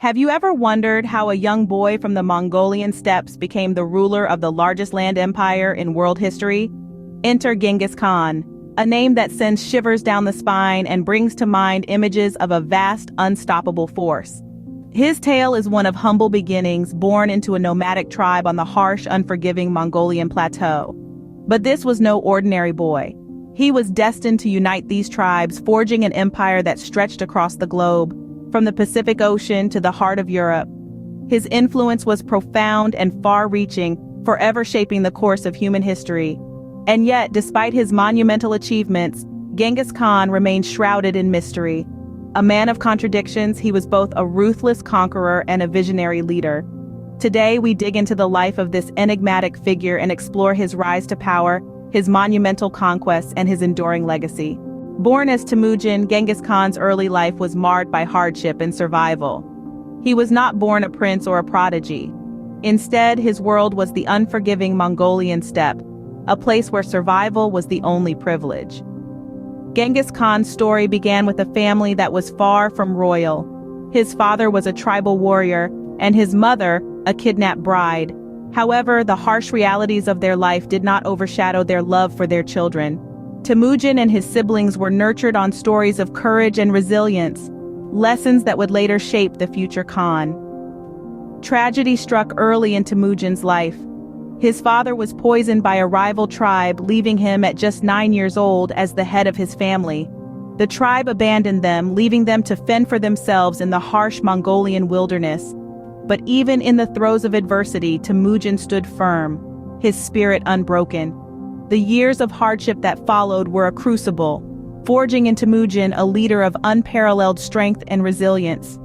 Have you ever wondered how a young boy from the Mongolian steppes became the ruler of the largest land empire in world history? Enter Genghis Khan, a name that sends shivers down the spine and brings to mind images of a vast, unstoppable force. His tale is one of humble beginnings, born into a nomadic tribe on the harsh, unforgiving Mongolian plateau. But this was no ordinary boy. He was destined to unite these tribes, forging an empire that stretched across the globe, from the Pacific Ocean to the heart of Europe. His influence was profound and far-reaching, forever shaping the course of human history. And yet, despite his monumental achievements, Genghis Khan remained shrouded in mystery. A man of contradictions, he was both a ruthless conqueror and a visionary leader. Today, we dig into the life of this enigmatic figure and explore his rise to power, his monumental conquests, and his enduring legacy. Born as Temujin, Genghis Khan's early life was marred by hardship and survival. He was not born a prince or a prodigy. Instead, his world was the unforgiving Mongolian steppe, a place where survival was the only privilege. Genghis Khan's story began with a family that was far from royal. His father was a tribal warrior, and his mother, a kidnapped bride. However, the harsh realities of their life did not overshadow their love for their children. Temujin and his siblings were nurtured on stories of courage and resilience, lessons that would later shape the future Khan. Tragedy struck early in Temujin's life. His father was poisoned by a rival tribe, leaving him at just 9 years old as the head of his family. The tribe abandoned them, leaving them to fend for themselves in the harsh Mongolian wilderness. But even in the throes of adversity, Temujin stood firm, his spirit unbroken. The years of hardship that followed were a crucible, forging in Temujin a leader of unparalleled strength and resilience.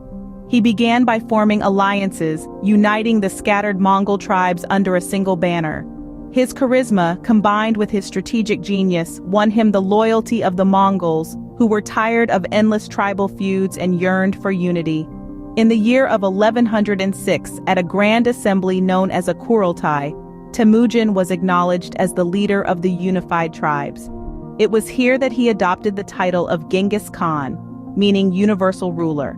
He began by forming alliances, uniting the scattered Mongol tribes under a single banner. His charisma, combined with his strategic genius, won him the loyalty of the Mongols, who were tired of endless tribal feuds and yearned for unity. In the year of 1106, at a grand assembly known as a Kurultai, Temujin was acknowledged as the leader of the unified tribes. It was here that he adopted the title of Genghis Khan, meaning universal ruler.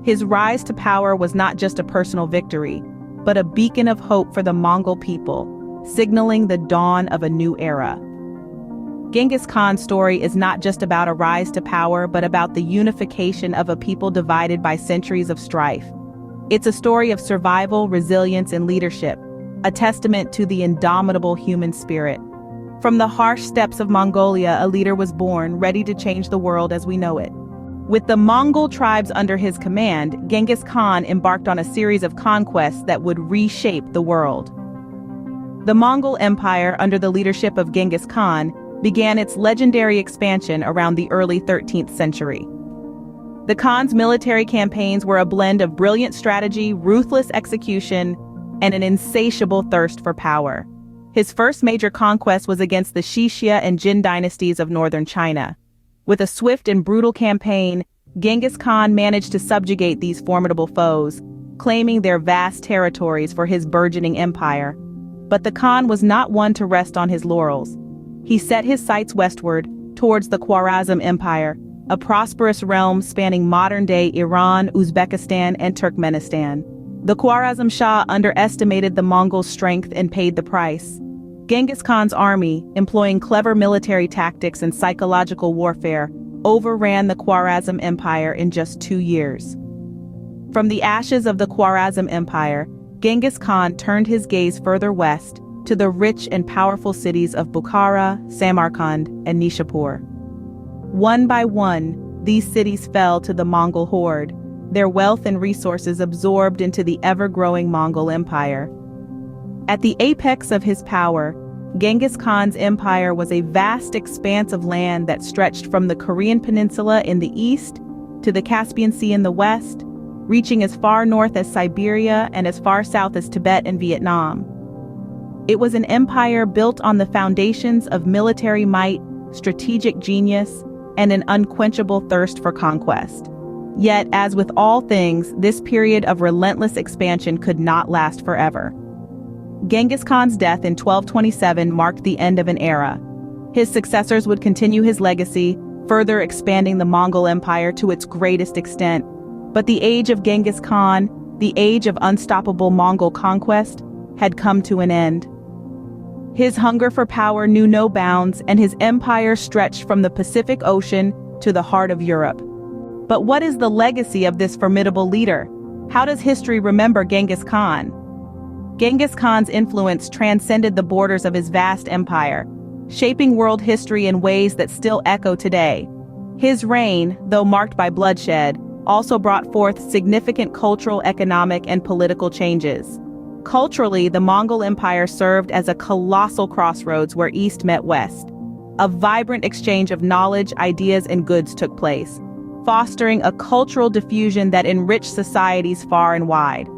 His rise to power was not just a personal victory, but a beacon of hope for the Mongol people, signaling the dawn of a new era. Genghis Khan's story is not just about a rise to power, but about the unification of a people divided by centuries of strife. It's a story of survival, resilience, and leadership, a testament to the indomitable human spirit. From the harsh steppes of Mongolia, a leader was born, ready to change the world as we know it. With the Mongol tribes under his command, Genghis Khan embarked on a series of conquests that would reshape the world. The Mongol Empire, under the leadership of Genghis Khan, began its legendary expansion around the early 13th century. The Khan's military campaigns were a blend of brilliant strategy, ruthless execution, and an insatiable thirst for power. His first major conquest was against the Xixia and Jin dynasties of northern China. With a swift and brutal campaign, Genghis Khan managed to subjugate these formidable foes, claiming their vast territories for his burgeoning empire. But the Khan was not one to rest on his laurels. He set his sights westward, towards the Khwarezm Empire, a prosperous realm spanning modern-day Iran, Uzbekistan, and Turkmenistan. The Khwarezm Shah underestimated the Mongols' strength and paid the price. Genghis Khan's army, employing clever military tactics and psychological warfare, overran the Khwarezm Empire in just 2 years. From the ashes of the Khwarezm Empire, Genghis Khan turned his gaze further west to the rich and powerful cities of Bukhara, Samarkand, and Nishapur. One by one, these cities fell to the Mongol horde, their wealth and resources absorbed into the ever-growing Mongol Empire. At the apex of his power, Genghis Khan's empire was a vast expanse of land that stretched from the Korean peninsula in the east to the Caspian Sea in the west, reaching as far north as Siberia and as far south as Tibet and Vietnam. It was an empire built on the foundations of military might, strategic genius, and an unquenchable thirst for conquest. Yet, as with all things, this period of relentless expansion could not last forever. Genghis Khan's death in 1227 marked the end of an era. His successors would continue his legacy, further expanding the Mongol Empire to its greatest extent. But the age of Genghis Khan, the age of unstoppable Mongol conquest had come to an end. His hunger for power knew no bounds, and his empire stretched from the Pacific Ocean to the heart of Europe. But what is the legacy of this formidable leader? How does history remember Genghis Khan? Genghis Khan's influence transcended the borders of his vast empire, shaping world history in ways that still echo today. His reign, though marked by bloodshed, also brought forth significant cultural, economic, and political changes. Culturally, the Mongol Empire served as a colossal crossroads where East met West. A vibrant exchange of knowledge, ideas, and goods took place, fostering a cultural diffusion that enriched societies far and wide.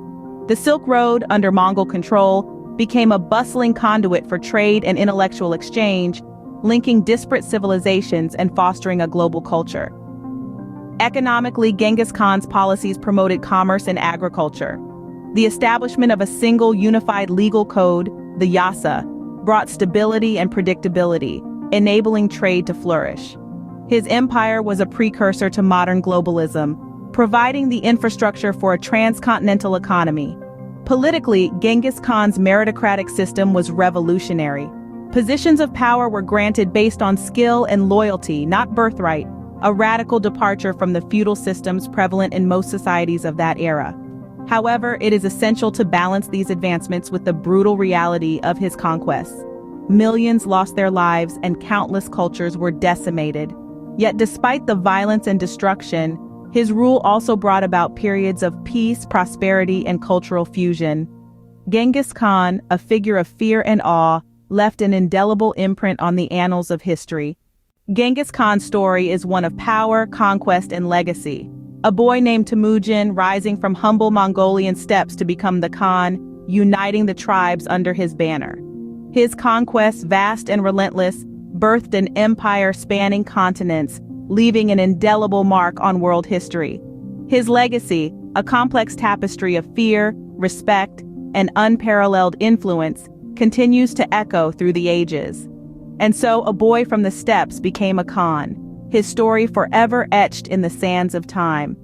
The Silk Road, under Mongol control, became a bustling conduit for trade and intellectual exchange, linking disparate civilizations and fostering a global culture. Economically, Genghis Khan's policies promoted commerce and agriculture. The establishment of a single unified legal code, the Yasa, brought stability and predictability, enabling trade to flourish. His empire was a precursor to modern globalism, providing the infrastructure for a transcontinental economy. Politically, Genghis Khan's meritocratic system was revolutionary. Positions of power were granted based on skill and loyalty, not birthright, a radical departure from the feudal systems prevalent in most societies of that era. However, it is essential to balance these advancements with the brutal reality of his conquests. Millions lost their lives and countless cultures were decimated. Yet despite the violence and destruction, his rule also brought about periods of peace, prosperity, and cultural fusion. Genghis Khan, a figure of fear and awe, left an indelible imprint on the annals of history. Genghis Khan's story is one of power, conquest, and legacy. A boy named Temujin rising from humble Mongolian steppes to become the Khan, uniting the tribes under his banner. His conquests, vast and relentless, birthed an empire spanning continents, leaving an indelible mark on world history. His legacy, a complex tapestry of fear, respect, and unparalleled influence, continues to echo through the ages. And so a boy from the steppes became a Khan, his story forever etched in the sands of time.